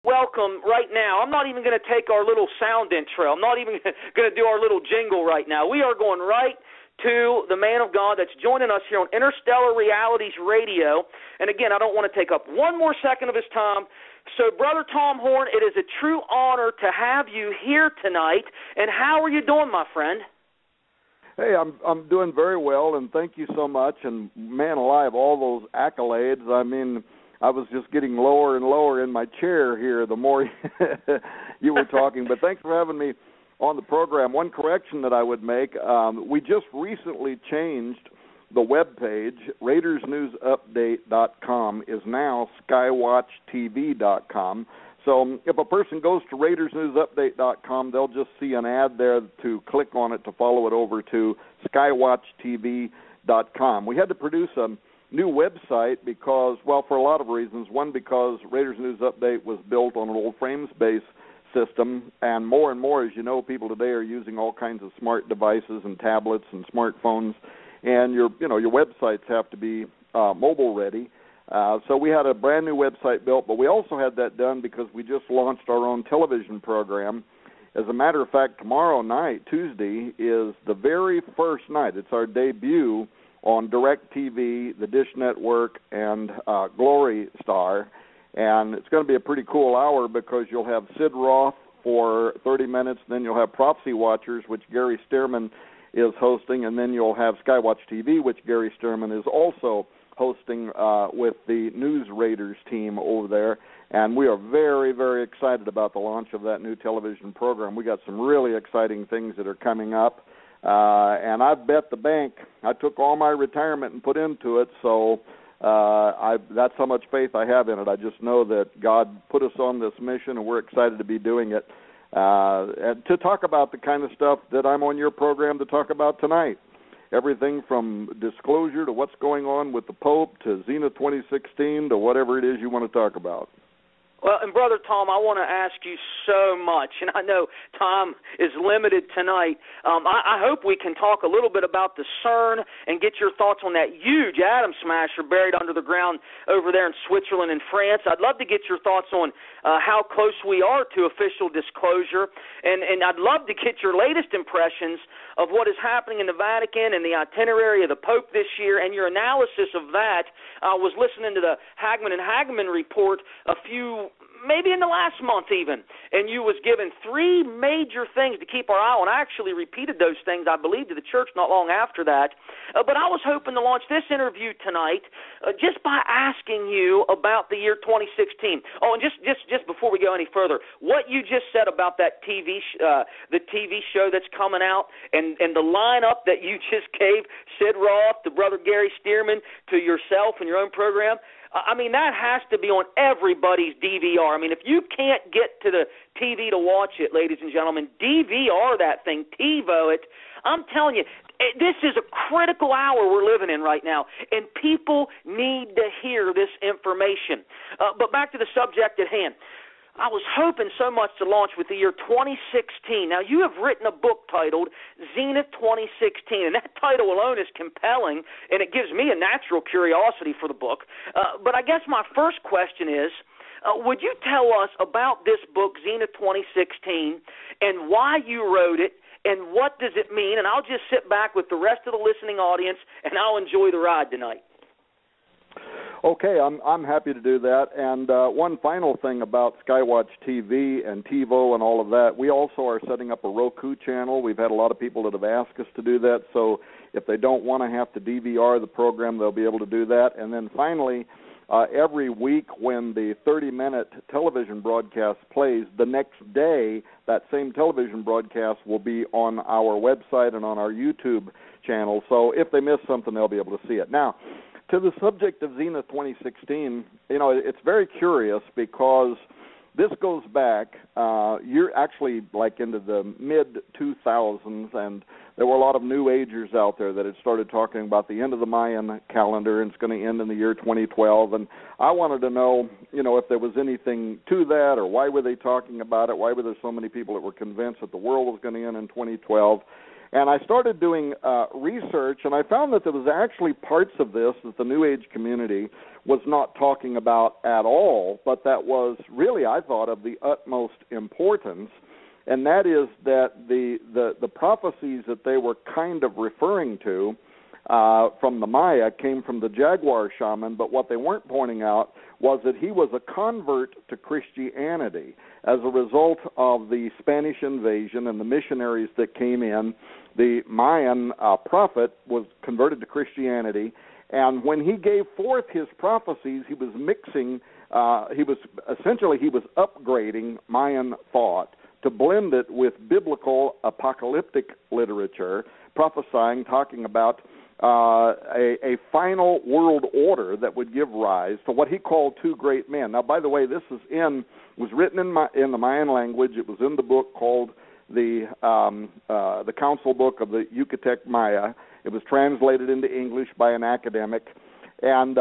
welcome right now. I'm not even going to take our little sound intro. I'm not even going to do our little jingle right now. We are going right to the man of God that's joining us here on Interstellar Realities Radio. And again, I don't want to take up one more second of his time. So, Brother Tom Horn, it is a true honor to have you here tonight. And how are you doing, my friend? Hey, I'm doing very well, and thank you so much. And man alive, all those accolades. I mean, I was just getting lower and lower in my chair here the more you were talking. But thanks for having me on the program. One correction that I would make, we just recently changed the web page. RaidersNewsUpdate.com is now SkywatchTV.com. So if a person goes to RaidersNewsUpdate.com, they'll just see an ad there to click on it to follow it over to SkywatchTV.com. We had to produce a new website because, well, for a lot of reasons. One, because Raiders News Update was built on an old frames-based system, and more, as you know, people today are using all kinds of smart devices and tablets and smartphones, and your websites have to be mobile ready. So we had a brand new website built, but we also had that done because we just launched our own television program. As a matter of fact, tomorrow night, Tuesday, is the very first night. It's our debut on DirecTV, the Dish Network, and Glory Star. And it's going to be a pretty cool hour because you'll have Sid Roth for 30 minutes, then you'll have Prophecy Watchers, which Gary Stearman is hosting, and then you'll have Skywatch TV, which Gary Stearman is also hosting with the News Raiders team over there. And we are very, very excited about the launch of that new television program. We got some really exciting things that are coming up. And I've bet the bank. I took all my retirement and put into it, so that's how much faith I have in it. I just know that God put us on this mission, and we're excited to be doing it. And to talk about the kind of stuff that I'm on your program to talk about tonight. Everything from disclosure to what's going on with the Pope to Zenith 2016 to whatever it is you want to talk about. Well, and Brother Tom, I want to ask you so much, and I know Tom is limited tonight. I hope we can talk a little bit about the CERN and get your thoughts on that huge atom smasher buried under the ground over there in Switzerland and France. I'd love to get your thoughts on how close we are to official disclosure, and I'd love to get your latest impressions of what is happening in the Vatican and the itinerary of the Pope this year and your analysis of that. I was listening to the Hagman and Hagman report maybe in the last month even, and you was given 3 major things to keep our eye on. I actually repeated those things, I believe, to the church not long after that. But I was hoping to launch this interview tonight just by asking you about the year 2016. Oh, and just before we go any further, what you just said about that the TV show that's coming out and the lineup that you just gave, Sid Roth, to Brother Gary Stearman, to yourself and your own program, I mean, that has to be on everybody's DVR. I mean, if you can't get to the TV to watch it, ladies and gentlemen, DVR that thing, TiVo it. I'm telling you, this is a critical hour we're living in right now, and people need to hear this information. But back to the subject at hand. I was hoping so much to launch with the year 2016. Now, you have written a book titled Zenith 2016, and that title alone is compelling, and it gives me a natural curiosity for the book. But I guess my first question is, would you tell us about this book, Zenith 2016, and why you wrote it, and what does it mean? And I'll just sit back with the rest of the listening audience, and I'll enjoy the ride tonight. Okay, I'm happy to do that. And one final thing about Skywatch TV and TiVo and all of that, we also are setting up a Roku channel. We've had a lot of people that have asked us to do that, so if they don't want to have to DVR the program, they'll be able to do that. And then finally, every week when the 30-minute television broadcast plays, the next day that same television broadcast will be on our website and on our YouTube channel. So if they miss something, they'll be able to see it. Now, to the subject of Zenith 2016, it's very curious because this goes back, you're actually like into the mid-2000s, and there were a lot of New Agers out there that had started talking about the end of the Mayan calendar, and it's going to end in the year 2012. And I wanted to know, if there was anything to that, or why were they talking about it? Why were there so many people that were convinced that the world was going to end in 2012? And I started doing research, and I found that there was actually parts of this that the New Age community was not talking about at all, but that was really, I thought, of the utmost importance, and that is that the prophecies that they were kind of referring to from the Maya came from the jaguar shaman, but what they weren't pointing out was that he was a convert to Christianity. As a result of the Spanish invasion and the missionaries that came in, the Mayan prophet was converted to Christianity, and when he gave forth his prophecies, he was mixing, he was upgrading Mayan thought to blend it with biblical apocalyptic literature, prophesying, talking about a final world order that would give rise to what he called two great men. Now, by the way, this was written in the Mayan language. It was in the book called the Council Book of the Yucatec Maya. It was translated into English by an academic, and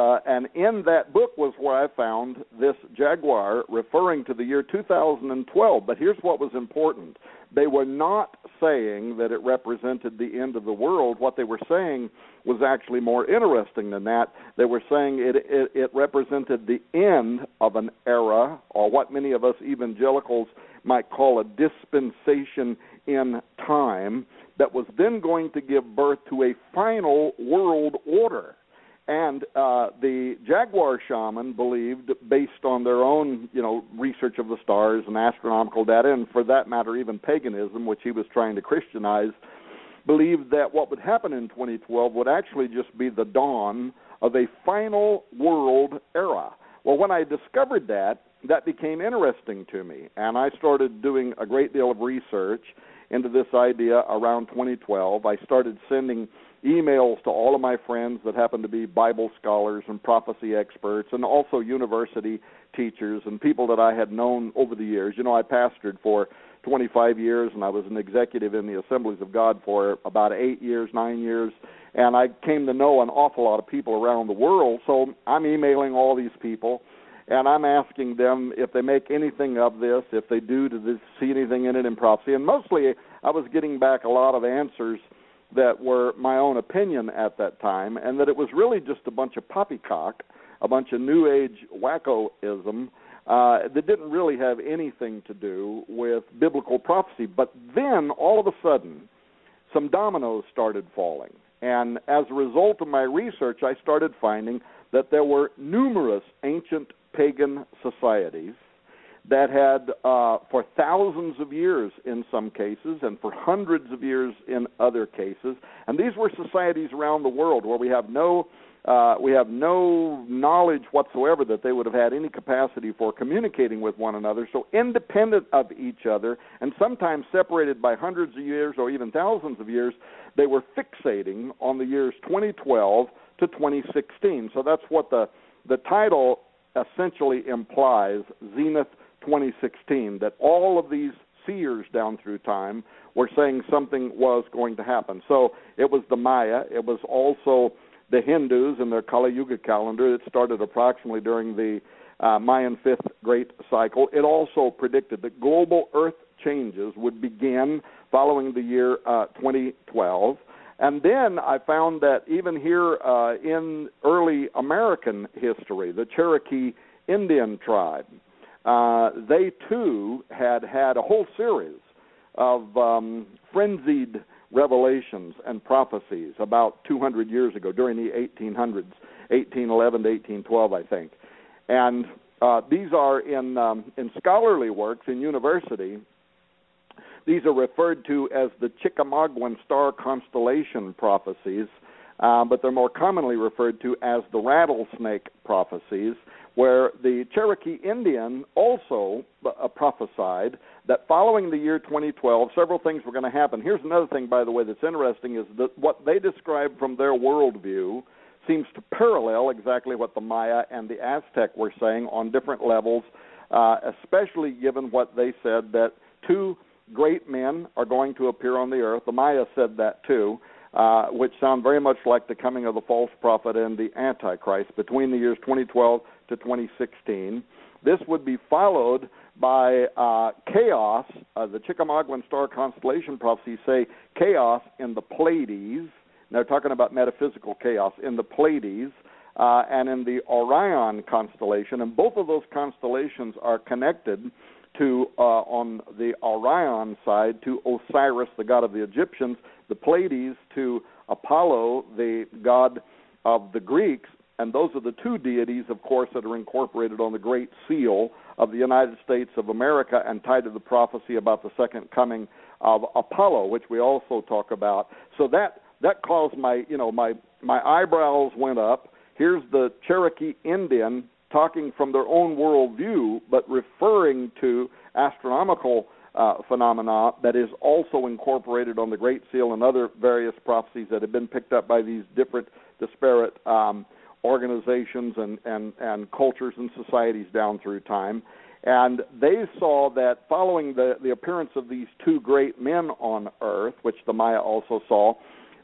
in that book was where I found this jaguar referring to the year 2012. But here's what was important. They were not saying that it represented the end of the world. What they were saying was actually more interesting than that. They were saying it represented the end of an era, or what many of us evangelicals might call a dispensation in time, that was then going to give birth to a final world order. And the jaguar shaman believed, based on their own, research of the stars and astronomical data, and for that matter, even paganism, which he was trying to Christianize, believed that what would happen in 2012 would actually just be the dawn of a final world era. Well, when I discovered that became interesting to me, and I started doing a great deal of research into this idea around 2012. I started sending emails to all of my friends that happen to be Bible scholars and prophecy experts, and also university teachers and people that I had known over the years. I pastored for 25 years, and I was an executive in the Assemblies of God for about 9 years, and I came to know an awful lot of people around the world. So I'm emailing all these people, and I'm asking them if they make anything of this, if they do they see anything in it in prophecy. And mostly I was getting back a lot of answers that were my own opinion at that time, and that it was really just a bunch of poppycock, a bunch of New Age wackoism that didn't really have anything to do with biblical prophecy. But then, all of a sudden, some dominoes started falling. And as a result of my research, I started finding that there were numerous ancient pagan societies that had, for thousands of years in some cases, and for hundreds of years in other cases, and these were societies around the world where we have no knowledge whatsoever that they would have had any capacity for communicating with one another. So independent of each other, and sometimes separated by hundreds of years or even thousands of years, they were fixating on the years 2012 to 2016. So that's what the title essentially implies, Zenith 2016, that all of these seers down through time were saying something was going to happen. So it was the Maya, it was also the Hindus and their Kali Yuga calendar. It started approximately during the Mayan fifth great cycle. It also predicted that global earth changes would begin following the year 2012. And then I found that even here in early American history, the Cherokee Indian tribe, they too had a whole series of frenzied revelations and prophecies about 200 years ago, during the 1800s, 1811 to 1812, I think. And these are in scholarly works in university. These are referred to as the Chickamauguan star constellation prophecies, but they're more commonly referred to as the rattlesnake prophecies, where the Cherokee Indian also prophesied that following the year 2012, several things were going to happen. Here's another thing, by the way, that's interesting, is that what they described from their worldview seems to parallel exactly what the Maya and the Aztec were saying on different levels, especially given what they said, that two great men are going to appear on the earth. The Maya said that too, which sound very much like the coming of the false prophet and the Antichrist between the years 2012 to 2016. This would be followed by chaos. The Chickamaugean star constellation prophecies say chaos in the Pleiades. They're talking about metaphysical chaos in the Pleiades and in the Orion constellation. And both of those constellations are connected to, on the Orion side, to Osiris, the god of the Egyptians, the Pleiades to Apollo, the god of the Greeks. And those are the two deities, of course, that are incorporated on the Great Seal of the United States of America and tied to the prophecy about the second coming of Apollo, which we also talk about. So that caused my eyebrows went up. Here's the Cherokee Indian talking from their own worldview, but referring to astronomical phenomena that is also incorporated on the Great Seal and other various prophecies that have been picked up by these different disparate organizations and cultures and societies down through time. And they saw that following the appearance of these two great men on earth, which the Maya also saw,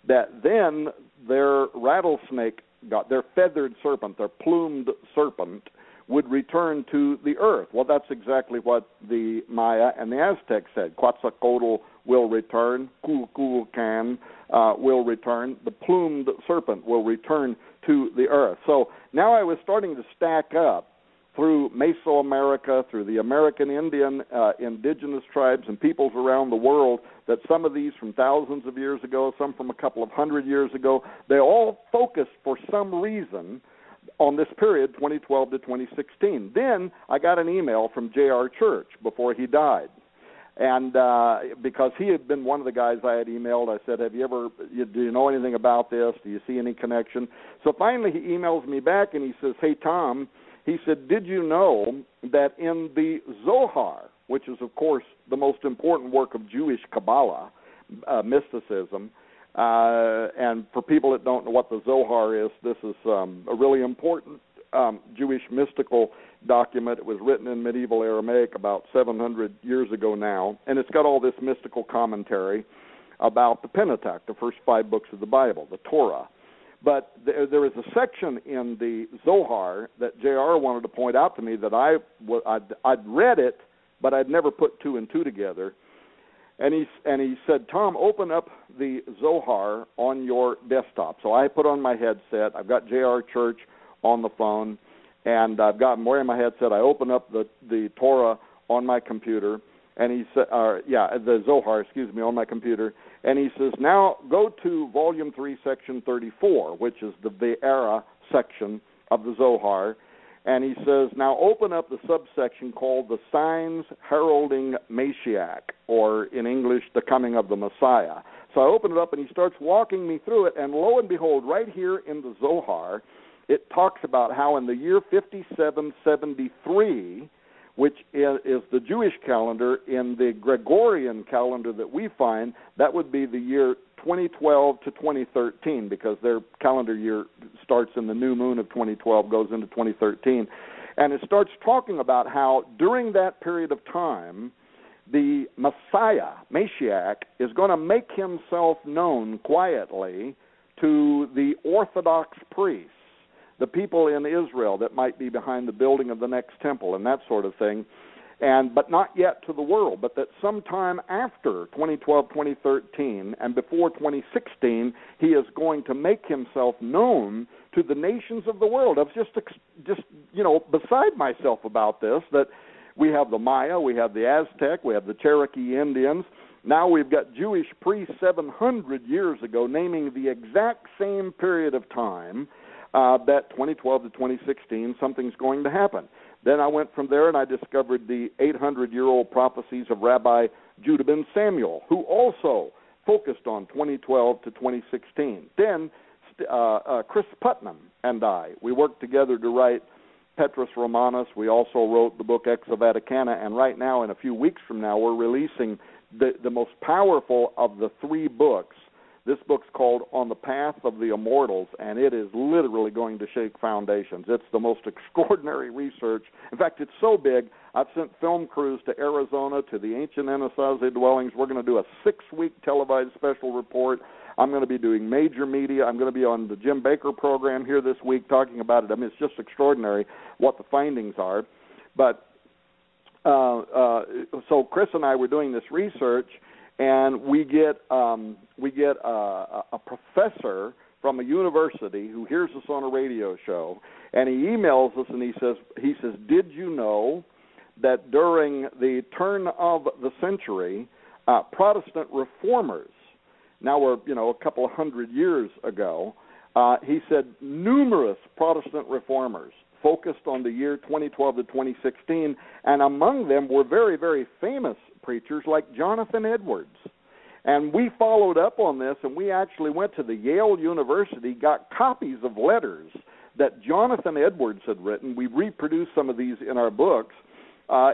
that then their rattlesnake, their feathered serpent, their plumed serpent, would return to the earth. Well, that's exactly what the Maya and the Aztecs said. Quetzalcoatl will return, Kukulcan will return, the plumed serpent will return to the earth. So now I was starting to stack up through Mesoamerica, through the American Indian indigenous tribes and peoples around the world, that some of these from thousands of years ago, some from a couple of hundred years ago, they all focused for some reason on this period, 2012 to 2016. Then I got an email from J.R. Church before he died. And because he had been one of the guys I had emailed, I said, do you know anything about this? Do you see any connection? So finally he emails me back and he says, hey, Tom, he said, did you know that in the Zohar, which is, of course, the most important work of Jewish Kabbalah, mysticism, and for people that don't know what the Zohar is, this is a really important Jewish mystical document. It was written in medieval Aramaic about 700 years ago now, and it's got all this mystical commentary about the Pentateuch, the first 5 books of the Bible, the Torah. But there is a section in the Zohar that J.R. wanted to point out to me that I'd read it, but I'd never put 2 and 2 together. And he said, Tom, open up the Zohar on your desktop. So I put on my headset. I've got J.R. Church on the phone, and I'm wearing my headset. I open up the Torah on my computer, and he said, the Zohar, on my computer. And he says, now go to Volume 3, Section 34, which is the Ve'era section of the Zohar. And he says, now open up the subsection called the Signs Heralding Mashiach, or in English, the Coming of the Messiah. So I open it up, and he starts walking me through it, and lo and behold, right here in the Zohar, it talks about how in the year 5773, which is the Jewish calendar, in the Gregorian calendar that we find, that would be the year 2012 to 2013, because their calendar year starts in the new moon of 2012, goes into 2013. And it starts talking about how during that period of time, the Messiah, Mashiach, is going to make himself known quietly to the Orthodox priests, the people in Israel that might be behind the building of the next temple and that sort of thing, but not yet to the world, but that sometime after 2012, 2013, and before 2016, he is going to make himself known to the nations of the world. I was just beside myself about this, that we have the Maya, we have the Aztec, we have the Cherokee Indians. Now we've got Jewish priests 700 years ago naming the exact same period of time, that 2012 to 2016, something's going to happen. Then I went from there and I discovered the 800-year-old prophecies of Rabbi Judah ben Samuel, who also focused on 2012 to 2016. Then Chris Putnam and we worked together to write Petrus Romanus. We also wrote the book Exa Vaticana, and right now, in a few weeks from now, we're releasing the most powerful of the 3 books. This book's called On the Path of the Immortals, and it is literally going to shake foundations. It's the most extraordinary research. In fact, it's so big, I've sent film crews to Arizona, to the ancient Anasazi dwellings. We're going to do a 6-week televised special report. I'm going to be doing major media. I'm going to be on the Jim Baker program here this week talking about it. I mean, it's just extraordinary what the findings are. But so Chris and I were doing this research, and we get a professor from a university who hears us on a radio show, and he emails us and he says, did you know that during the turn of the century, Protestant reformers, now we're a couple of hundred years ago, he said numerous Protestant reformers focused on the year 2012 to 2016, and among them were very, very famous preachers like Jonathan Edwards. And we followed up on this, and we actually went to the Yale University, got copies of letters that Jonathan Edwards had written. We reproduced some of these in our books,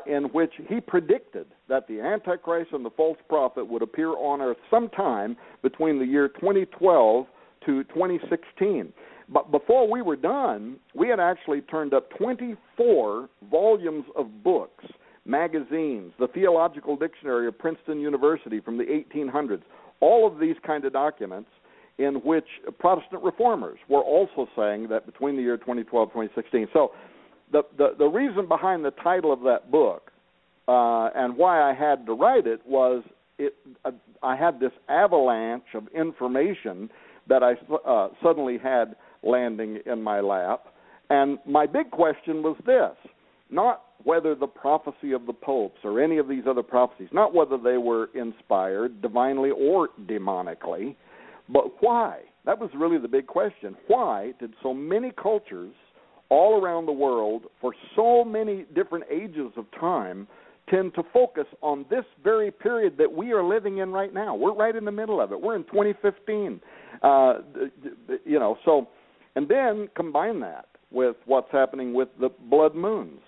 in which he predicted that the Antichrist and the false prophet would appear on earth sometime between the year 2012 to 2016. But before we were done, we had actually turned up 24 volumes of books, magazines, the Theological Dictionary of Princeton University from the 1800s, all of these kind of documents in which Protestant reformers were also saying that between the year 2012 and 2016. So the reason behind the title of that book and why I had to write it was I had this avalanche of information that I suddenly had landing in my lap. And my big question was this, not whether the prophecy of the popes or any of these other prophecies, not whether they were inspired divinely or demonically, but why? That was really the big question. Why did so many cultures all around the world for so many different ages of time tend to focus on this very period that we are living in right now? We're right in the middle of it. We're in 2015. So, and then combine that with what's happening with the blood moons,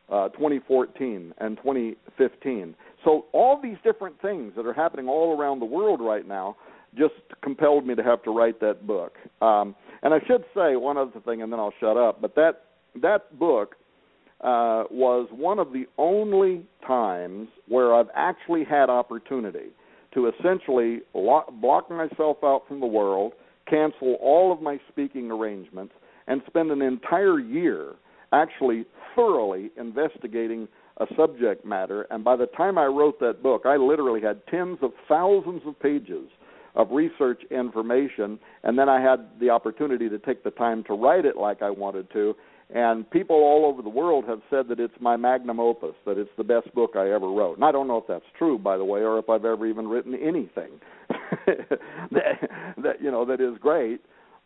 2014 and 2015. So all these different things that are happening all around the world right now just compelled me to have to write that book. And I should say one other thing, and then I'll shut up, but that book was one of the only times where I've actually had opportunity to essentially block myself out from the world, cancel all of my speaking arrangements, and spend an entire year actually thoroughly investigating a subject matter. And by the time I wrote that book, I literally had tens of thousands of pages of research information, and then I had the opportunity to take the time to write it like I wanted to. And people all over the world have said that it's my magnum opus, that it's the best book I ever wrote. And I don't know if that's true, by the way, or if I've ever even written anything that is great.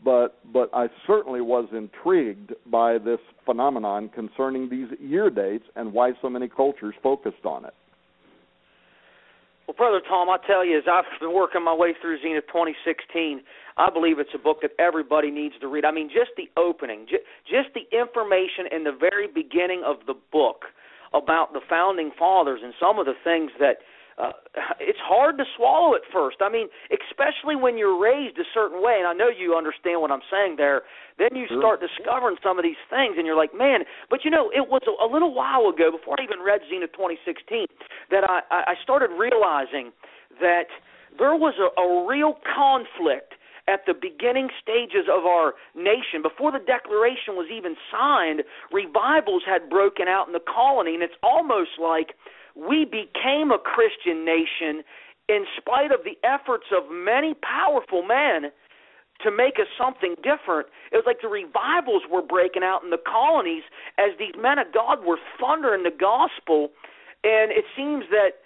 But I certainly was intrigued by this phenomenon concerning these year dates and why so many cultures focused on it. Well, Brother Tom, I tell you, as I've been working my way through Zenith 2016, I believe it's a book that everybody needs to read. I mean, just the opening, just the information in the very beginning of the book about the Founding Fathers and some of the things that it's hard to swallow at first. I mean, especially when you're raised a certain way, and I know you understand what I'm saying there, then you start discovering some of these things, and you're like, man, but it was a little while ago, before I even read Zenith 2016, that I started realizing that there was a real conflict at the beginning stages of our nation. Before the Declaration was even signed, revivals had broken out in the colony, and it's almost like we became a Christian nation in spite of the efforts of many powerful men to make us something different. It was like the revivals were breaking out in the colonies as these men of God were thundering the gospel, and it seems that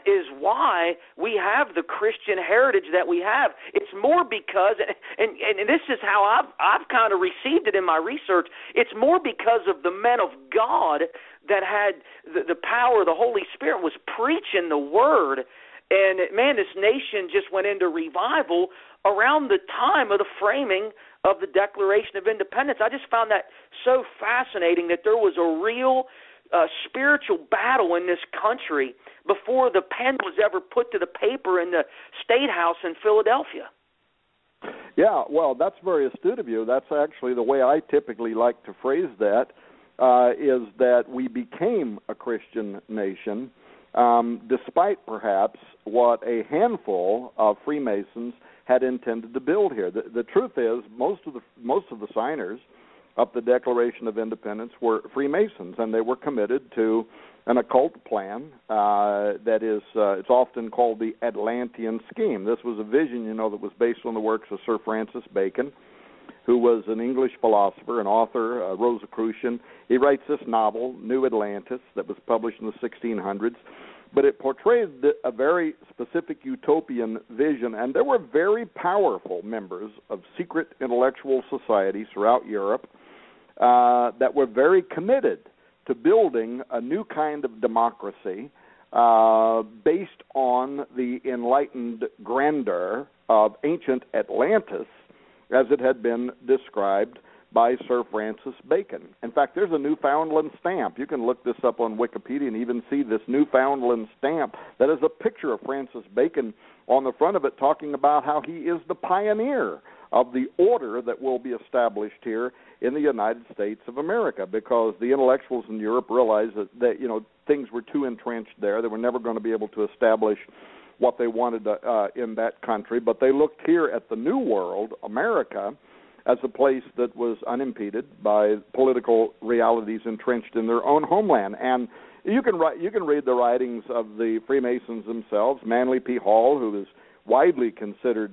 is why we have the Christian heritage that we have. It's more because, and this is how I've kind of received it in my research, it's more because of the men of God that had the power, the Holy Spirit was preaching the Word. And, man, this nation just went into revival around the time of the framing of the Declaration of Independence. I just found that so fascinating that there was a real spiritual battle in this country before the pen was ever put to the paper in the State House in Philadelphia. Yeah, well, that's very astute of you. That's actually the way I typically like to phrase that, is that we became a Christian nation despite perhaps what a handful of Freemasons had intended to build here. The truth is, most of the signers of the Declaration of Independence were Freemasons, and they were committed to an occult plan that is, it's often called the Atlantean scheme. This was a vision, that was based on the works of Sir Francis Bacon, who was an English philosopher, an author, a Rosicrucian. He writes this novel, New Atlantis, that was published in the 1600s. But it portrayed a very specific utopian vision, and there were very powerful members of secret intellectual societies throughout Europe that were very committed to building a new kind of democracy based on the enlightened grandeur of ancient Atlantis as it had been described by Sir Francis Bacon. In fact, there's a Newfoundland stamp. You can look this up on Wikipedia and even see this Newfoundland stamp that is a picture of Francis Bacon on the front of it, talking about how he is the pioneer of the order that will be established here in the United States of America, because the intellectuals in Europe realized that things were too entrenched there. They were never going to be able to establish what they wanted in that country, but they looked here at the New World, America, as a place that was unimpeded by political realities entrenched in their own homeland. And you can read the writings of the Freemasons themselves. Manly P. Hall, who is widely considered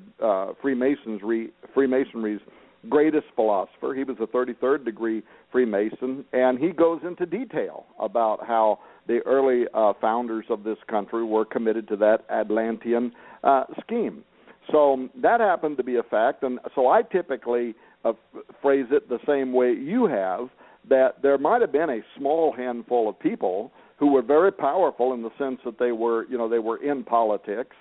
Freemasonry's greatest philosopher. He was a 33rd degree Freemason, and he goes into detail about how the early founders of this country were committed to that Atlantean scheme. So that happened to be a fact, and so I typically phrase it the same way you have, that there might have been a small handful of people who were very powerful in the sense that they were in politics,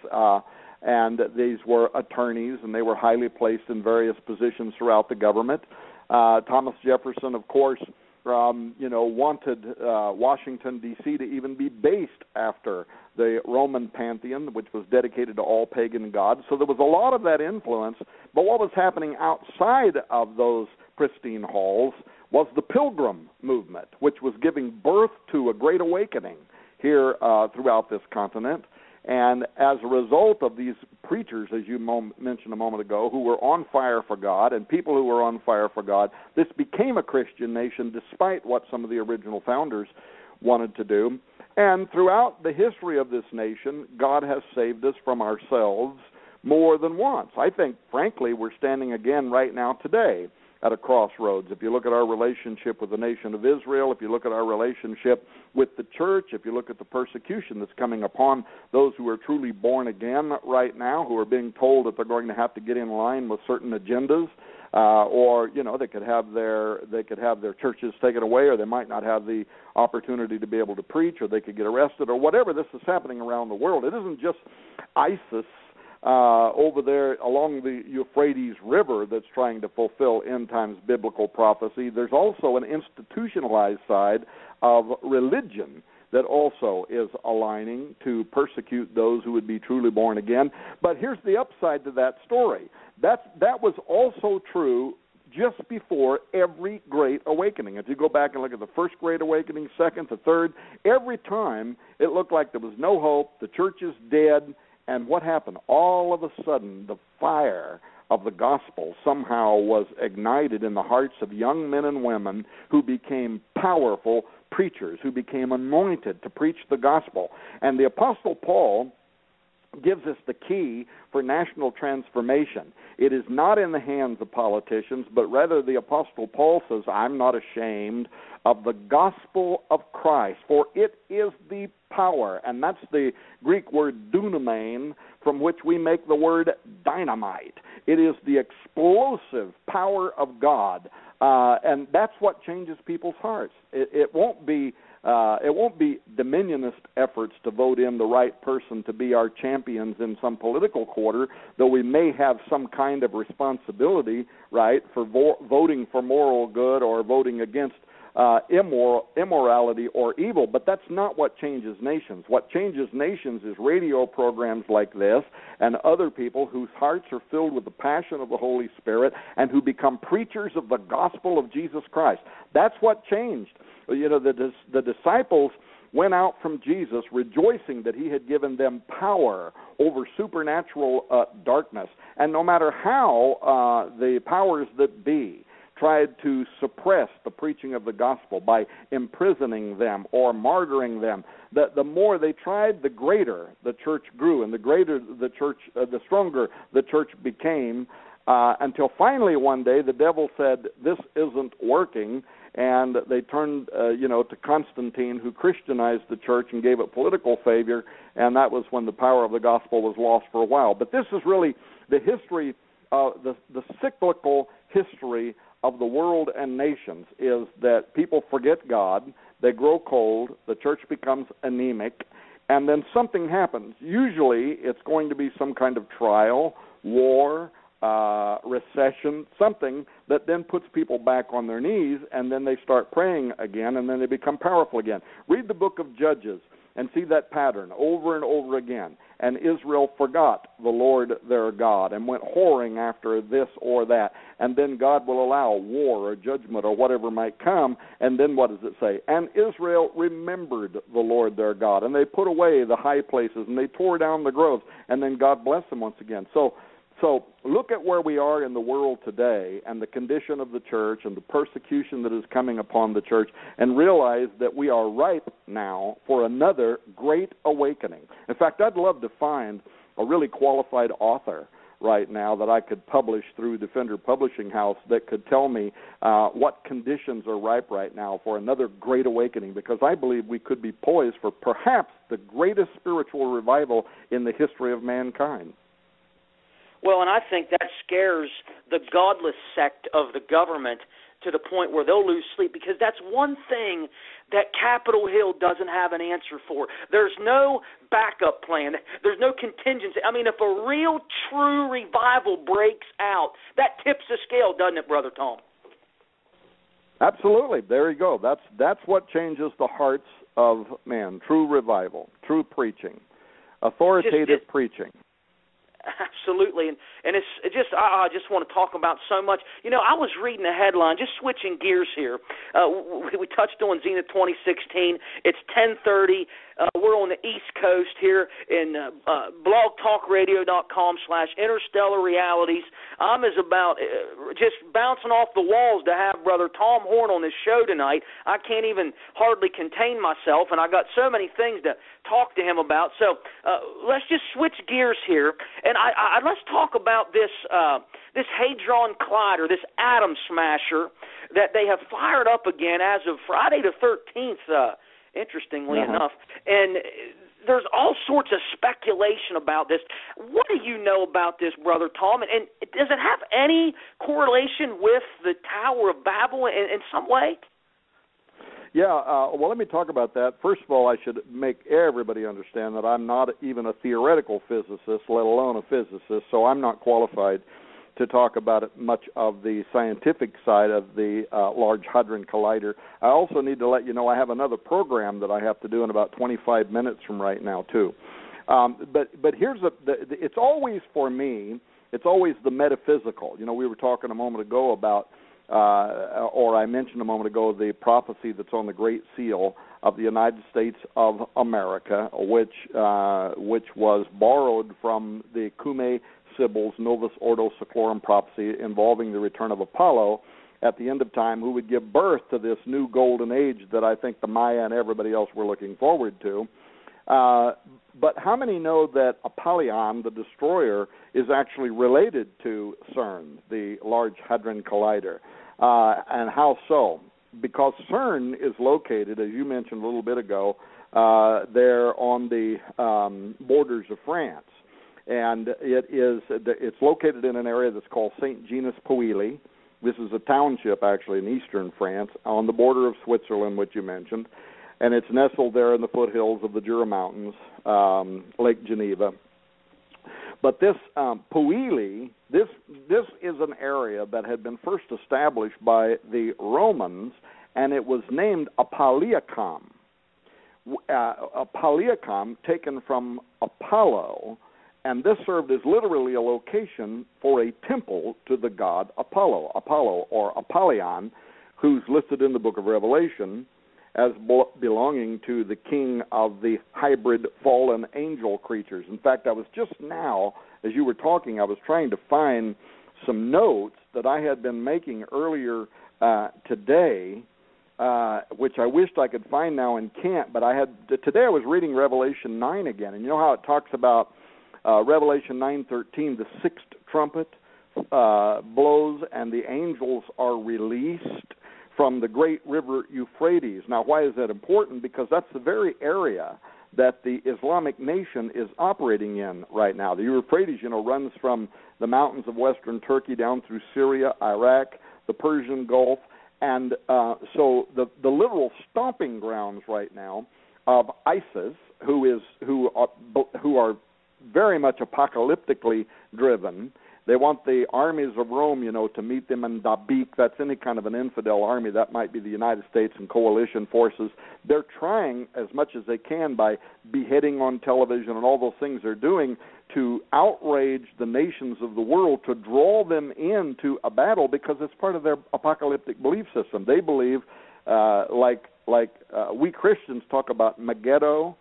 and these were attorneys, and they were highly placed in various positions throughout the government. Thomas Jefferson, of course, wanted Washington, D.C. to even be based after the Roman pantheon, which was dedicated to all pagan gods. So there was a lot of that influence. But what was happening outside of those pristine halls was the Pilgrim movement, which was giving birth to a great awakening here throughout this continent. And as a result of these preachers, as you mentioned a moment ago, who were on fire for God, and people who were on fire for God, this became a Christian nation despite what some of the original founders wanted to do. And throughout the history of this nation, God has saved us from ourselves more than once. I think, frankly, we're standing again right now today at a crossroads. If you look at our relationship with the nation of Israel, if you look at our relationship with the church, if you look at the persecution that's coming upon those who are truly born again right now, who are being told that they're going to have to get in line with certain agendas, or they could have their churches taken away, or they might not have the opportunity to be able to preach, or they could get arrested, or whatever. This is happening around the world. It isn't just ISIS over there along the Euphrates River that's trying to fulfill end times biblical prophecy. There's also an institutionalized side of religion that also is aligning to persecute those who would be truly born again. But here's the upside to that story. That was also true just before every great awakening. If you go back and look at the first great awakening, second, the third, every time it looked like there was no hope, the church is dead, and what happened? All of a sudden, the fire of the gospel somehow was ignited in the hearts of young men and women who became powerful preachers, who became anointed to preach the gospel. And the Apostle Paul gives us the key for national transformation. It is not in the hands of politicians, but rather the Apostle Paul says, I'm not ashamed of the gospel of Christ, for it is the power, and that's the Greek word dunamein, from which we make the word dynamite. It is the explosive power of God, and that's what changes people's hearts. It won't be dominionist efforts to vote in the right person to be our champions in some political quarter, though we may have some kind of responsibility, right, for voting for moral good or voting against immorality or evil, but that's not what changes nations. What changes nations is radio programs like this and other people whose hearts are filled with the passion of the Holy Spirit and who become preachers of the gospel of Jesus Christ. That's what changed. The disciples went out from Jesus rejoicing that he had given them power over supernatural darkness. And no matter how the powers that be tried to suppress the preaching of the gospel by imprisoning them or martyring them. The more they tried, the greater the church grew, and the greater the church, the stronger the church became, until finally one day the devil said, "This isn't working," and they turned, to Constantine, who Christianized the church and gave it political favor, and that was when the power of the gospel was lost for a while. But this is really the history, the cyclical history of the world and nations, is that people forget God, they grow cold, the church becomes anemic, and then something happens. Usually it's going to be some kind of trial, war, recession, something that then puts people back on their knees, and then they start praying again, and then they become powerful again. Read the book of Judges and see that pattern over and over again. And Israel forgot the Lord their God and went whoring after this or that. And then God will allow war or judgment or whatever might come. And then what does it say? And Israel remembered the Lord their God. And they put away the high places and they tore down the groves. And then God blessed them once again. So look at where we are in the world today and the condition of the church and the persecution that is coming upon the church, and realize that we are ripe now for another great awakening. In fact, I'd love to find a really qualified author right now that I could publish through Defender Publishing House that could tell me what conditions are ripe right now for another great awakening, because I believe we could be poised for perhaps the greatest spiritual revival in the history of mankind. Well, and I think that scares the godless sect of the government to the point where they'll lose sleep, because that's one thing that Capitol Hill doesn't have an answer for. There's no backup plan. There's no contingency. I mean, if a real, true revival breaks out, that tips the scale, doesn't it, Brother Tom? Absolutely. There you go. That's what changes the hearts of man. True revival, true preaching, authoritative preaching. Absolutely, and it's just I just want to talk about so much. I was reading a headline, just switching gears here. We touched on Zenith 2016. It's 10:30. We're on the East Coast here in blogtalkradio.com/interstellar realities. I'm about just bouncing off the walls to have Brother Tom Horn on this show tonight. I can't even hardly contain myself, and I got so many things to talk to him about. So let's just switch gears here, and let's talk about this Hadron Collider, this atom smasher that they have fired up again as of Friday the 13th. Interestingly enough, and there's all sorts of speculation about this. What do you know about this, Brother Tom? And does it have any correlation with the Tower of Babel in some way? Yeah, well, let me talk about that. First of all, I should make everybody understand that I'm not even a theoretical physicist, let alone a physicist, so I'm not qualified to talk about it much of the scientific side of the Large Hadron Collider. I also need to let you know I have another program that I have to do in about 25 minutes from right now, too. But here's it's always, for me, it's always the metaphysical. We were talking a moment ago about, or I mentioned a moment ago, the prophecy that's on the Great Seal of the United States of America, which was borrowed from the Cumae Sibyl's Novus Ordo Seclorum prophecy involving the return of Apollo at the end of time, who would give birth to this new golden age that I think the Maya and everybody else were looking forward to. But how many know that Apollyon, the destroyer, is actually related to CERN, the Large Hadron Collider? And how so? Because CERN is located, as you mentioned a little bit ago, there on the borders of France. And it's located in an area that's called Saint-Genès-Pouilly. This is a township, actually, in eastern France, on the border of Switzerland, which you mentioned. And it's nestled there in the foothills of the Jura Mountains, Lake Geneva. But this Pouilly, this is an area that had been first established by the Romans, and it was named Apolliacum. Apolliacum, taken from Apollo, and this served as literally a location for a temple to the god Apollo or Apollyon, who's listed in the book of Revelation as belonging to the king of the hybrid fallen angel creatures. In fact, I was just now, as you were talking, I was trying to find some notes that I had been making earlier today, which I wished I could find now and can't, but today I was reading Revelation 9 again, and you know how it talks about Revelation 9:13, the sixth trumpet blows and the angels are released from the great river Euphrates. Now, why is that important? Because that's the very area that the Islamic nation is operating in right now. The Euphrates, runs from the mountains of western Turkey down through Syria, Iraq, the Persian Gulf, and so the literal stomping grounds right now of ISIS, who are very much apocalyptically driven. They want the armies of Rome, to meet them in Dabiq. That's any kind of an infidel army. That might be the United States and coalition forces. They're trying as much as they can by beheading on television and all those things they're doing to outrage the nations of the world, to draw them into a battle because it's part of their apocalyptic belief system. They believe, like we Christians talk about Megiddo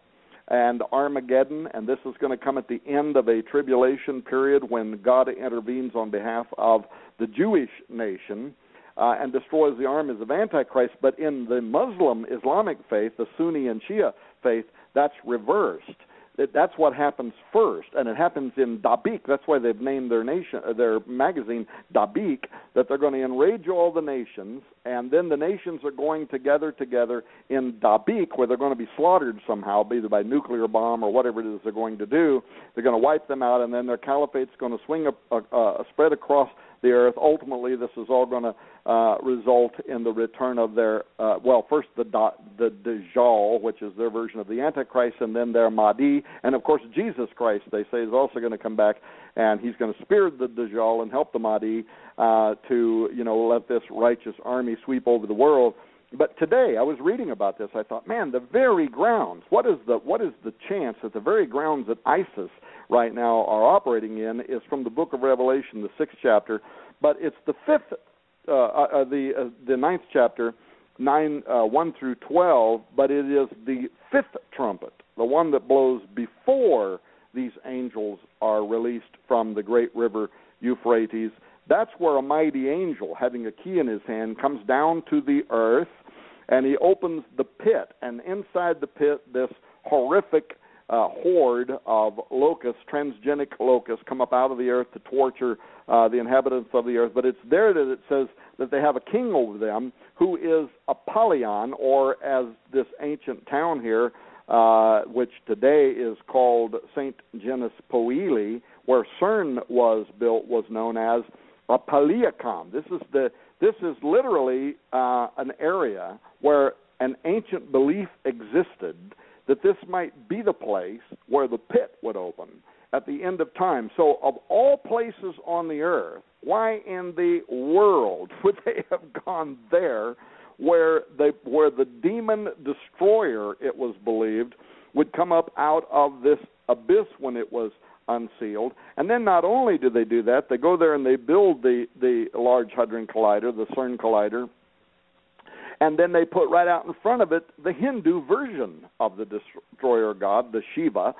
and Armageddon, and this is going to come at the end of a tribulation period when God intervenes on behalf of the Jewish nation and destroys the armies of Antichrist. But in the Muslim Islamic faith, the Sunni and Shia faith, that's reversed. That's what happens first, and it happens in Dabiq. That's why they've named their magazine Dabiq, that they're going to enrage all the nations, and then the nations are going to gather together in Dabiq, where they're going to be slaughtered somehow, either by nuclear bomb or whatever it is they're going to do. They're going to wipe them out, and then their caliphate's going to swing spread across the earth. Ultimately, this is all going to result in the return of their, first the Dajjal, which is their version of the Antichrist, and then their Mahdi. And, of course, Jesus Christ, they say, is also going to come back, and he's going to spear the Dajjal and help the Mahdi to, let this righteous army sweep over the world. But today, I was reading about this. I thought, man, the very grounds, what is the chance that the very grounds that ISIS right now are operating in is from the book of Revelation, the 6th chapter, but it's the 5th, the 9th chapter, 1 through 12, but it is the 5th trumpet, the one that blows before these angels are released from the great river Euphrates. That's where a mighty angel, having a key in his hand, comes down to the earth, and he opens the pit, and inside the pit, this horrific horde of locusts, transgenic locusts, come up out of the earth to torture the inhabitants of the earth. But it's there that it says that they have a king over them who is Apollyon, or as this ancient town here, which today is called St. Genus Poeli, where CERN was built, was known as Apaliacum. This is literally an area where an ancient belief existed that this might be the place where the pit would open at the end of time. So of all places on the earth, why in the world would they have gone there where the demon destroyer, it was believed, would come up out of this abyss when it was unsealed? And then not only do they do that, they go there and they build the Large Hadron Collider, the CERN Collider, and then they put right out in front of it the Hindu version of the destroyer god, the Shiva,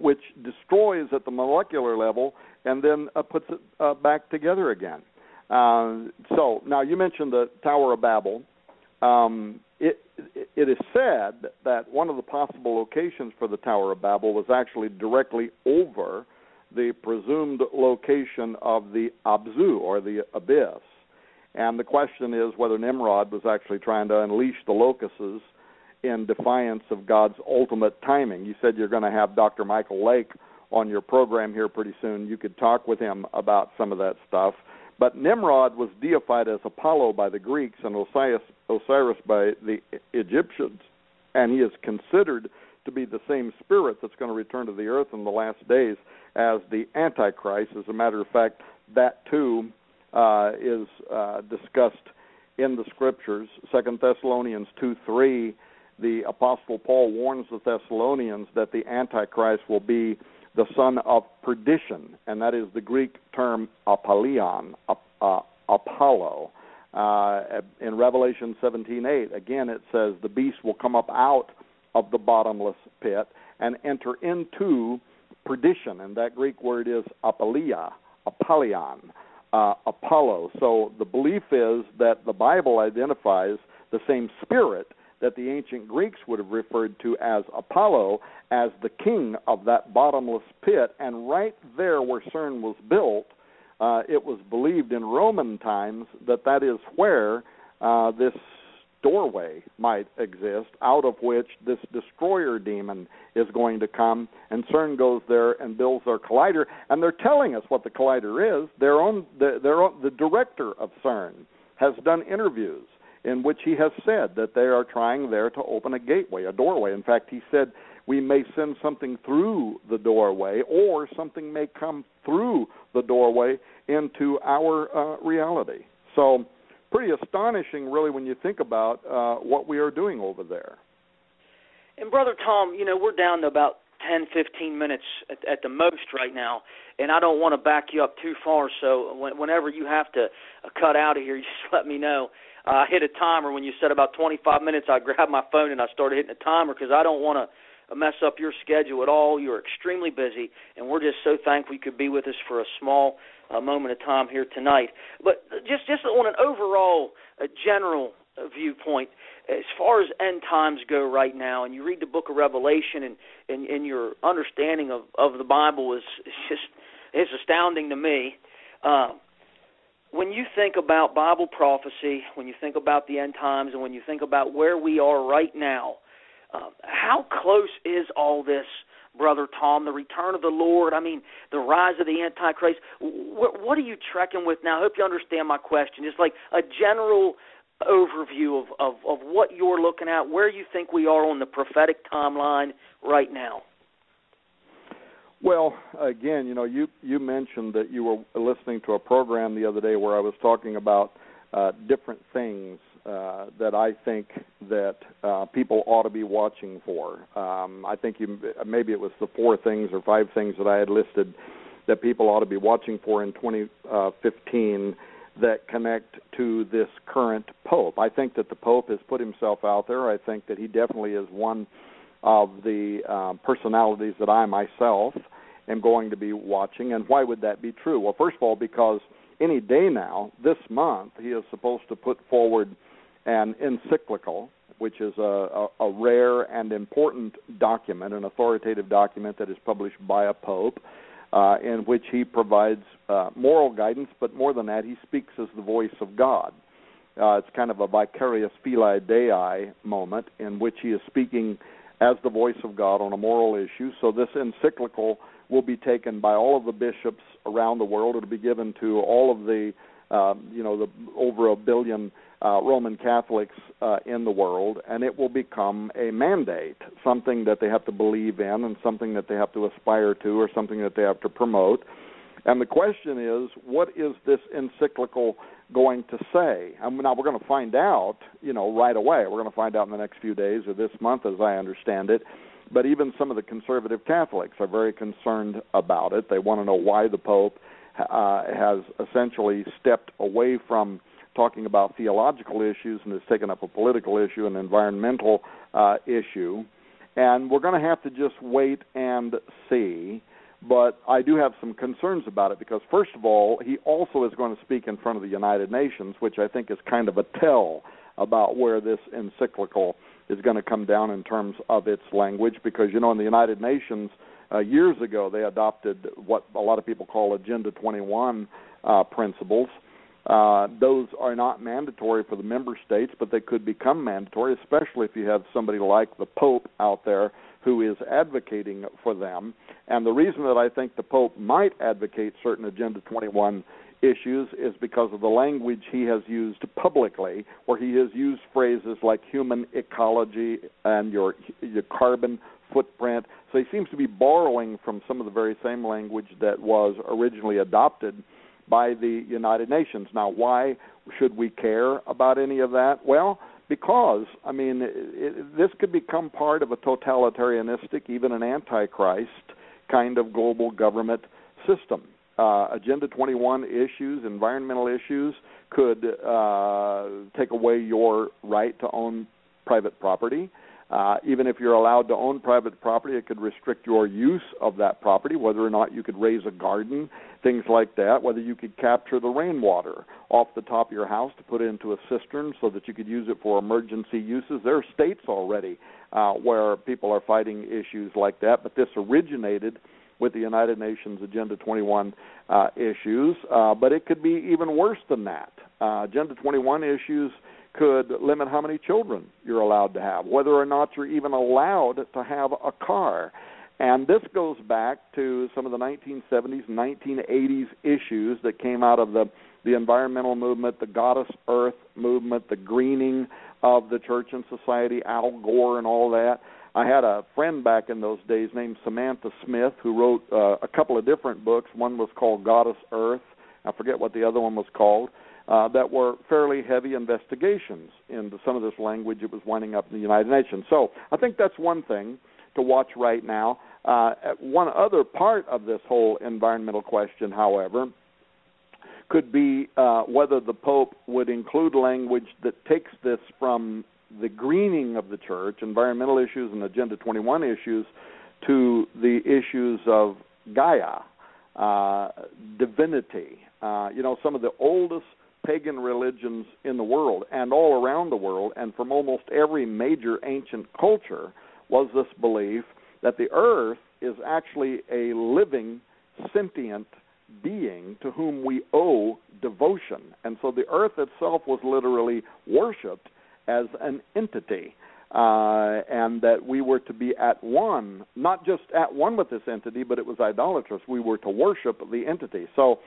which destroys at the molecular level and then puts it back together again. So now you mentioned the Tower of Babel. It is said that one of the possible locations for the Tower of Babel was actually directly over the presumed location of the Abzu, or the abyss. And the question is whether Nimrod was actually trying to unleash the locusts in defiance of God's ultimate timing. You said you're going to have Dr. Michael Lake on your program here pretty soon. You could talk with him about some of that stuff. But Nimrod was deified as Apollo by the Greeks and Osiris by the Egyptians, and he is considered to be the same spirit that's going to return to the earth in the last days as the Antichrist. As a matter of fact, that too is discussed in the Scriptures. 2 Thessalonians 2:3, the Apostle Paul warns the Thessalonians that the Antichrist will be the son of perdition, and that is the Greek term Apollyon, Apollo. In Revelation 17:8, again it says the beast will come up out of the bottomless pit and enter into perdition, and that Greek word is Apollyon. Apollo. So the belief is that the Bible identifies the same spirit that the ancient Greeks would have referred to as Apollo as the king of that bottomless pit. And right there where CERN was built, it was believed in Roman times that that is where this doorway might exist, out of which this destroyer demon is going to come, and CERN goes there and builds their collider, and they're telling us what the collider is. The director of CERN has done interviews in which he has said that they are trying there to open a gateway, a doorway. In fact, he said we may send something through the doorway, or something may come through the doorway into our reality. So pretty astonishing, really, when you think about what we are doing over there. And, Brother Tom, we're down to about 10, 15 minutes at the most right now, and I don't want to back you up too far, so whenever you have to cut out of here, you just let me know. I hit a timer when you said about 25 minutes. I grabbed my phone and I started hitting a timer because I don't want to mess up your schedule at all. You're extremely busy, and we're just so thankful you could be with us for a small moment of time here tonight. But just on an overall general viewpoint, as far as end times go right now, and you read the book of Revelation, and your understanding of the Bible is astounding to me. When you think about Bible prophecy, when you think about the end times, and when you think about where we are right now, how close is all this, Brother Tom, the return of the Lord, the rise of the Antichrist? What are you trekking with now? I hope you understand my question. It's like a general overview of what you're looking at, where you think we are on the prophetic timeline right now. Well, again, you mentioned that you were listening to a program the other day where I was talking about different things that I think that people ought to be watching for. I think maybe it was the 4 things or 5 things that I had listed that people ought to be watching for in 2015 that connect to this current Pope. I think that the Pope has put himself out there. I think that he definitely is one of the personalities that I myself am going to be watching. And why would that be true? Well, first of all, because any day now, this month, he is supposed to put forward an encyclical, which is a rare and important document, an authoritative document that is published by a pope, in which he provides moral guidance, but more than that, he speaks as the voice of God. It's kind of a vicarious filii Dei moment in which he is speaking as the voice of God on a moral issue. So this encyclical will be taken by all of the bishops around the world. It'll be given to all of the over 1 billion Roman Catholics in the world, and it will become a mandate, something that they have to believe in and something that they have to aspire to or something that they have to promote. And the question is, what is this encyclical going to say? Now, we're going to find out, right away. We're going to find out in the next few days or this month, as I understand it. But even some of the conservative Catholics are very concerned about it. They want to know why the Pope has essentially stepped away from talking about theological issues and has taken up a political issue, an environmental issue. And we're going to have to just wait and see. But I do have some concerns about it because, first of all, he also is going to speak in front of the United Nations, which I think is kind of a tell about where this encyclical is going to come down in terms of its language, because, in the United Nations, years ago, they adopted what a lot of people call Agenda 21 principles. Those are not mandatory for the member states, but they could become mandatory, especially if you have somebody like the Pope out there who is advocating for them. And the reason that I think the Pope might advocate certain Agenda 21 issues is because of the language he has used publicly, where he has used phrases like human ecology and your carbon footprint. So he seems to be borrowing from some of the very same language that was originally adopted by the United Nations. Now, why should we care about any of that? Well, because, this could become part of a totalitarianistic, even an antichrist kind of global government system. Agenda 21 issues, environmental issues, could take away your right to own private property. Even if you're allowed to own private property, it could restrict your use of that property, whether or not you could raise a garden, things like that, whether you could capture the rainwater off the top of your house to put it into a cistern so that you could use it for emergency uses. There are states already where people are fighting issues like that, but this originated with the United Nations Agenda 21 issues, but it could be even worse than that. Agenda 21 issues could limit how many children you're allowed to have, whether or not you're even allowed to have a car. And this goes back to some of the 1970s, 1980s issues that came out of the environmental movement, the Goddess Earth movement, the greening of the church and society, Al Gore and all that. I had a friend back in those days named Samantha Smith who wrote a couple of different books. One was called Goddess Earth. I forget what the other one was called. That were fairly heavy investigations into some of this language that was winding up in the United Nations. So I think that's one thing to watch right now. One other part of this whole environmental question, however, could be whether the Pope would include language that takes this from the greening of the church, environmental issues and Agenda 21 issues, to the issues of Gaia, divinity. Some of the oldest pagan religions in the world and all around the world, and from almost every major ancient culture, was this belief that the earth is actually a living, sentient being to whom we owe devotion. And so the earth itself was literally worshipped as an entity, and that we were to be at one, not just at one with this entity, but it was idolatrous. We were to worship the entity. So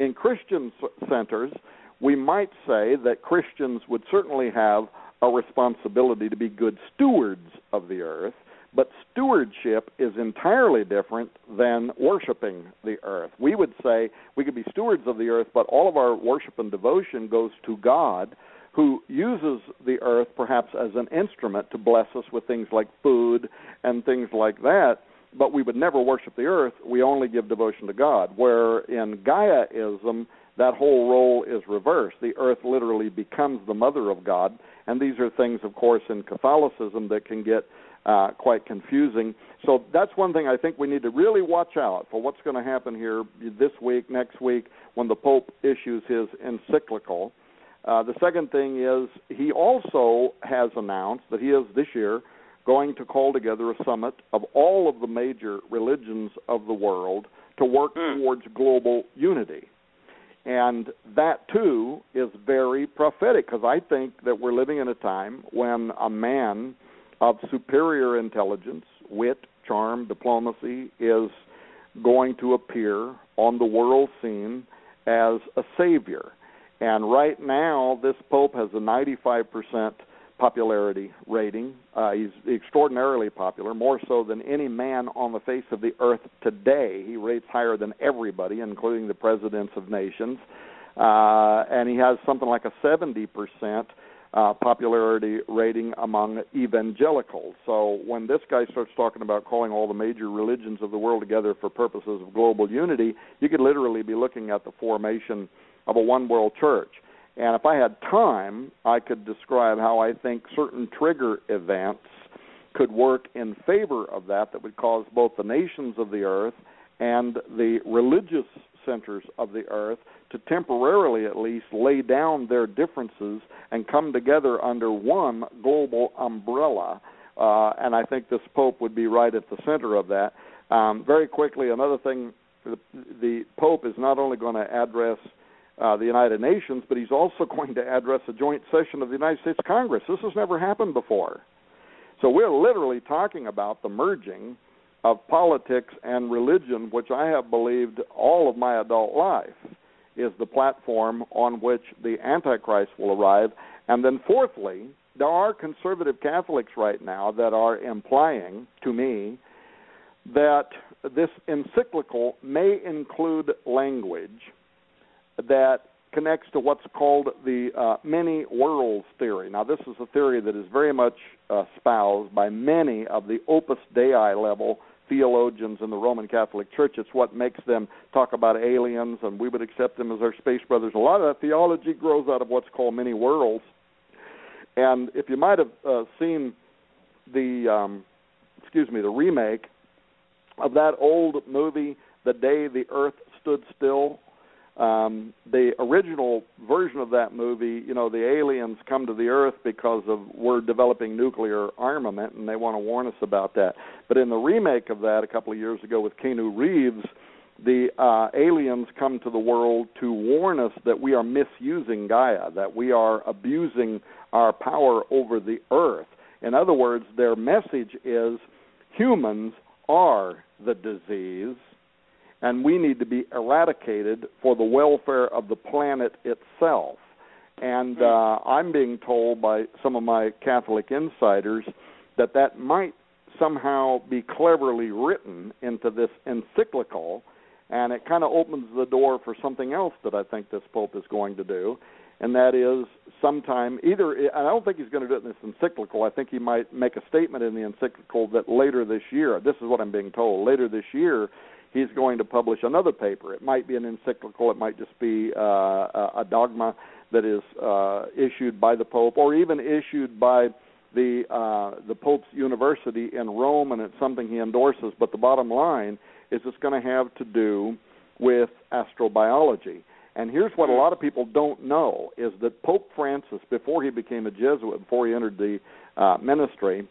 in Christian centers, we might say that Christians would certainly have a responsibility to be good stewards of the earth, but stewardship is entirely different than worshiping the earth. We would say we could be stewards of the earth, but all of our worship and devotion goes to God, who uses the earth perhaps as an instrument to bless us with things like food and things like that, but we would never worship the earth. We only give devotion to God, where in Gaiaism, that whole role is reversed. The earth literally becomes the mother of God, and these are things, of course, in Catholicism that can get quite confusing. So that's one thing I think we need to really watch out for, what's going to happen here this week, next week, when the Pope issues his encyclical. The second thing is he also has announced that he is this year going to call together a summit of all of the major religions of the world to work towards global unity. And that, too, is very prophetic, because I think that we're living in a time when a man of superior intelligence, wit, charm, diplomacy is going to appear on the world scene as a savior. And right now, this Pope has a 95% popularity rating. He's extraordinarily popular, more so than any man on the face of the earth today. He rates higher than everybody, including the presidents of nations. And he has something like a 70% popularity rating among evangelicals. So when this guy starts talking about calling all the major religions of the world together for purposes of global unity, you could literally be looking at the formation of a one-world church. And if I had time, I could describe how I think certain trigger events could work in favor of that would cause both the nations of the earth and the religious centers of the earth to temporarily at least lay down their differences and come together under one global umbrella. And I think this Pope would be right at the center of that. Very quickly, another thing, the Pope is not only going to address the United Nations, but he's also going to address a joint session of the United States Congress. This has never happened before. So we're literally talking about the merging of politics and religion, which I have believed all of my adult life is the platform on which the Antichrist will arrive. And then fourthly, there are conservative Catholics right now that are implying to me that this encyclical may include language that connects to what's called the many worlds theory. Now, this is a theory that is very much espoused by many of the Opus Dei level theologians in the Roman Catholic Church. It's what makes them talk about aliens, and we would accept them as our space brothers. A lot of that theology grows out of what's called many worlds. And if you might have seen the remake of that old movie, The Day the Earth Stood Still. The original version of that movie, the aliens come to the Earth because we're developing nuclear armament, and they want to warn us about that. But in the remake of that a couple of years ago with Keanu Reeves, the aliens come to the world to warn us that we are misusing Gaia, that we are abusing our power over the Earth. In other words, their message is humans are the disease, and we need to be eradicated for the welfare of the planet itself. And I'm being told by some of my Catholic insiders that might somehow be cleverly written into this encyclical, and it kind of opens the door for something else that I think this Pope is going to do, and that is sometime I don't think he's going to do it in this encyclical. I think he might make a statement in the encyclical that later this year, this is what I'm being told, later this year, he's going to publish another paper. It might be an encyclical. It might just be a dogma that is issued by the Pope, or even issued by the Pope's University in Rome, and it's something he endorses. But the bottom line is it's going to have to do with astrobiology. And here's what a lot of people don't know, is that Pope Francis, before he became a Jesuit, before he entered the ministry,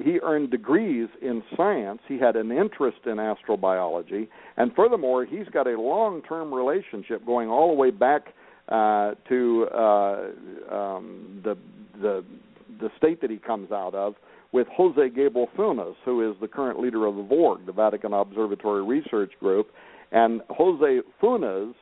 he earned degrees in science. He had an interest in astrobiology. And furthermore, he's got a long-term relationship going all the way back to the state that he comes out of, with Jose Gabel Funes, who is the current leader of the VORG, the Vatican Observatory Research Group. And Jose Funes,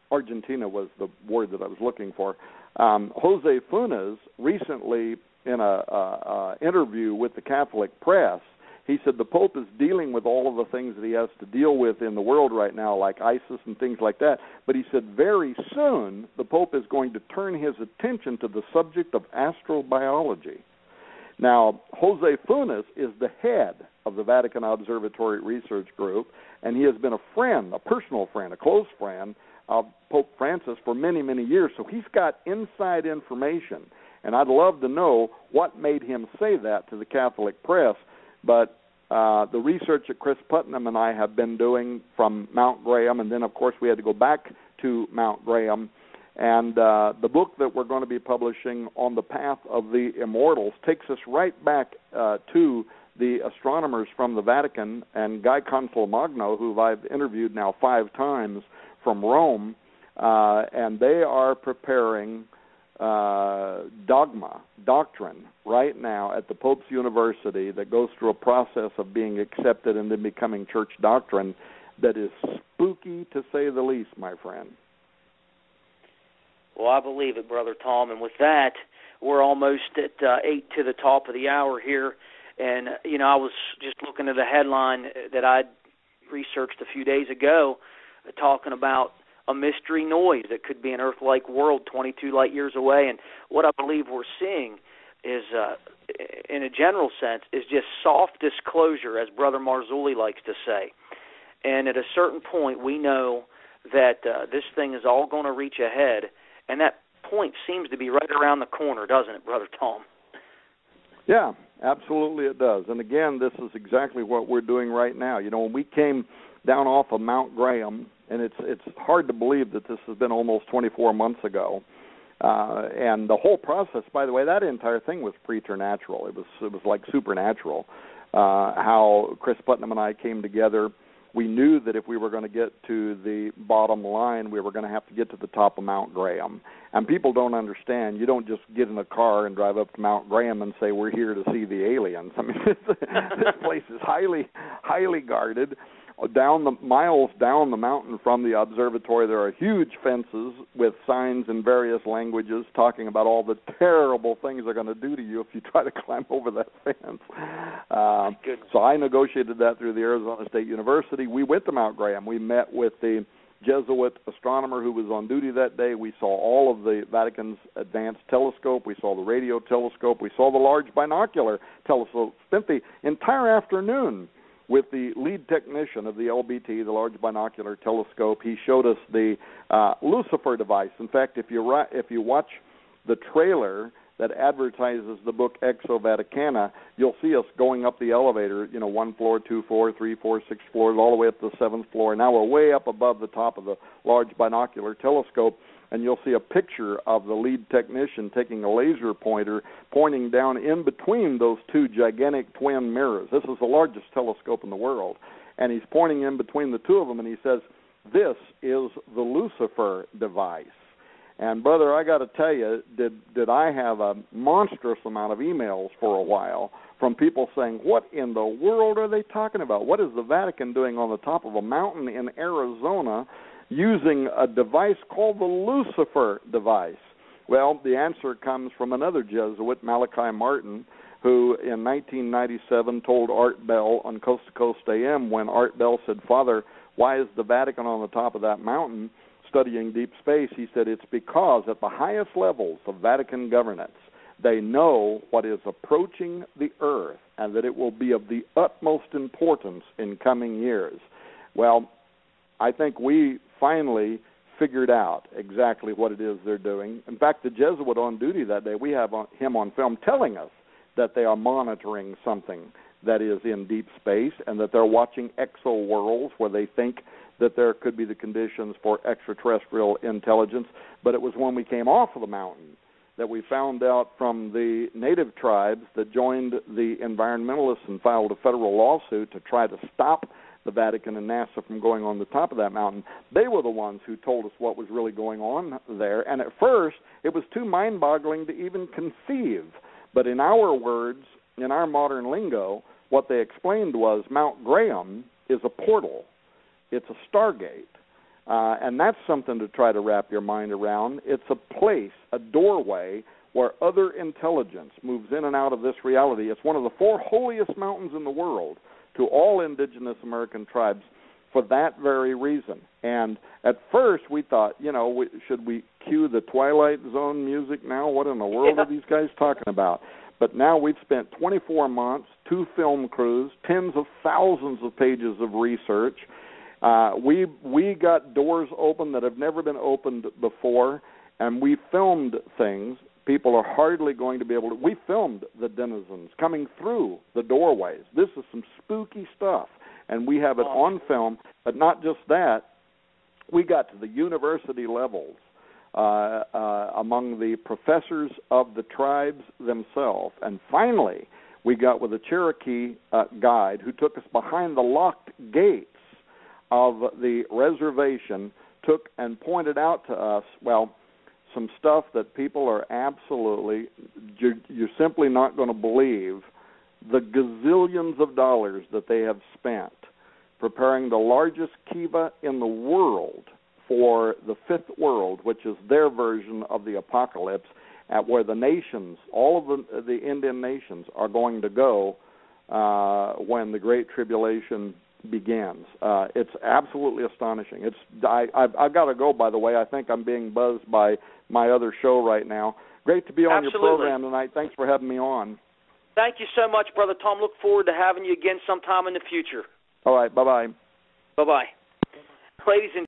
Argentina was the word that I was looking for, Jose Funes recently, in a interview with the Catholic press, he said the Pope is dealing with all of the things that he has to deal with in the world right now, like ISIS and things like that. But he said very soon the Pope is going to turn his attention to the subject of astrobiology. Now, Jose Funes is the head of the Vatican Observatory Research Group, and he has been a friend, a personal friend, a close friend of Pope Francis for many, many years. So he's got inside information, and I'd love to know what made him say that to the Catholic press. But the research that Chris Putnam and I have been doing from Mount Graham, and then, of course, we had to go back to Mount Graham, and the book that we're going to be publishing, On the Path of the Immortals, takes us right back to the astronomers from the Vatican, and Guy Consolmagno, who I've interviewed now 5 times from Rome, and they are preparing doctrine right now at the Pope's University that goes through a process of being accepted and then becoming church doctrine that is spooky, to say the least, my friend. Well, I believe it, Brother Tom. And with that, we're almost at 8 to the top of the hour here. And, I was just looking at the headline that I'd researched a few days ago, talking about a mystery noise that could be an Earth-like world 22 light years away. And what I believe we're seeing is, in a general sense, is just soft disclosure, as Brother Marzulli likes to say. And at a certain point, we know that this thing is all going to reach a head, and that point seems to be right around the corner, doesn't it, Brother Tom? Yeah, absolutely it does. And again, this is exactly what we're doing right now. When we came down off of Mount Graham, and it's hard to believe that this has been almost 24 months ago. And the whole process, by the way, that entire thing was preternatural. It was like supernatural. How Chris Putnam and I came together. We knew that if we were going to get to the bottom line, we were going to have to get to the top of Mount Graham. And people don't understand. You don't just get in a car and drive up to Mount Graham and say, we're here to see the aliens. I mean, this place is highly, highly guarded. Miles down the mountain from the observatory, there are huge fences with signs in various languages talking about all the terrible things they're going to do to you if you try to climb over that fence. So I negotiated that through the Arizona State University. We went to Mount Graham. We met with the Jesuit astronomer who was on duty that day. We saw all of the Vatican's advanced telescope. We saw the radio telescope. We saw the large binocular telescope. Spent the entire afternoon with the lead technician of the LBT, the Large Binocular Telescope. He showed us the Lucifer device. In fact, if you watch the trailer that advertises the book Exo Vaticana, you'll see us going up the elevator, 1 floor, 2 floor, 3, 4, 6 floors, all the way up to the 7th floor. Now we're way up above the top of the large binocular telescope, and you'll see a picture of the lead technician taking a laser pointer, pointing down in between those two gigantic twin mirrors. This is the largest telescope in the world. And he's pointing in between the two of them, and he says, "This is the Lucifer device." And, brother, I got to tell you, did I have a monstrous amount of emails for a while from people saying, what in the world are they talking about? What is the Vatican doing on the top of a mountain in Arizona using a device called the Lucifer device? Well, the answer comes from another Jesuit, Malachi Martin, who in 1997 told Art Bell on Coast to Coast AM when Art Bell said, "Father, why is the Vatican on the top of that mountain studying deep space?" He said, "It's because at the highest levels of Vatican governance, they know what is approaching the earth and that it will be of the utmost importance in coming years." Well, I think we finally figured out exactly what it is they're doing. In fact, the Jesuit on duty that day, we have him on film telling us that they are monitoring something that is in deep space and that they're watching exo-worlds where they think that there could be the conditions for extraterrestrial intelligence. But it was when we came off of the mountain that we found out from the native tribes that joined the environmentalists and filed a federal lawsuit to try to stop the Vatican and NASA from going on the top of that mountain. They were the ones who told us what was really going on there. And at first, it was too mind-boggling to even conceive. But in our words, in our modern lingo, what they explained was Mount Graham is a portal. It's a stargate. And that's something to try to wrap your mind around. It's a place, a doorway, where other intelligence moves in and out of this reality. It's one of the 4 holiest mountains in the world to all indigenous American tribes for that very reason. And at first we thought, should we cue the Twilight Zone music now? What in the world are these guys talking about? But now we've spent 24 months, 2 film crews, tens of thousands of pages of research. We got doors open that have never been opened before, and we filmed things. People are hardly going to be able to. We filmed the denizens coming through the doorways. This is some spooky stuff, and we have it on film. But not just that, we got to the university levels among the professors of the tribes themselves. And finally, we got with a Cherokee guide who took us behind the locked gates of the reservation, took and pointed out to us, some stuff that people are absolutely, you're simply not going to believe the gazillions of dollars that they have spent preparing the largest kiva in the world for the fifth world, which is their version of the apocalypse, at where the nations, all of the Indian nations, are going to go when the Great Tribulation begins. It's absolutely astonishing. I've got to go, by the way. I think I'm being buzzed by my other show right now. Great to be on your program tonight. Thanks for having me on. Thank you so much, Brother Tom. Look forward to having you again sometime in the future. All right. Bye-bye. Bye-bye. Ladies and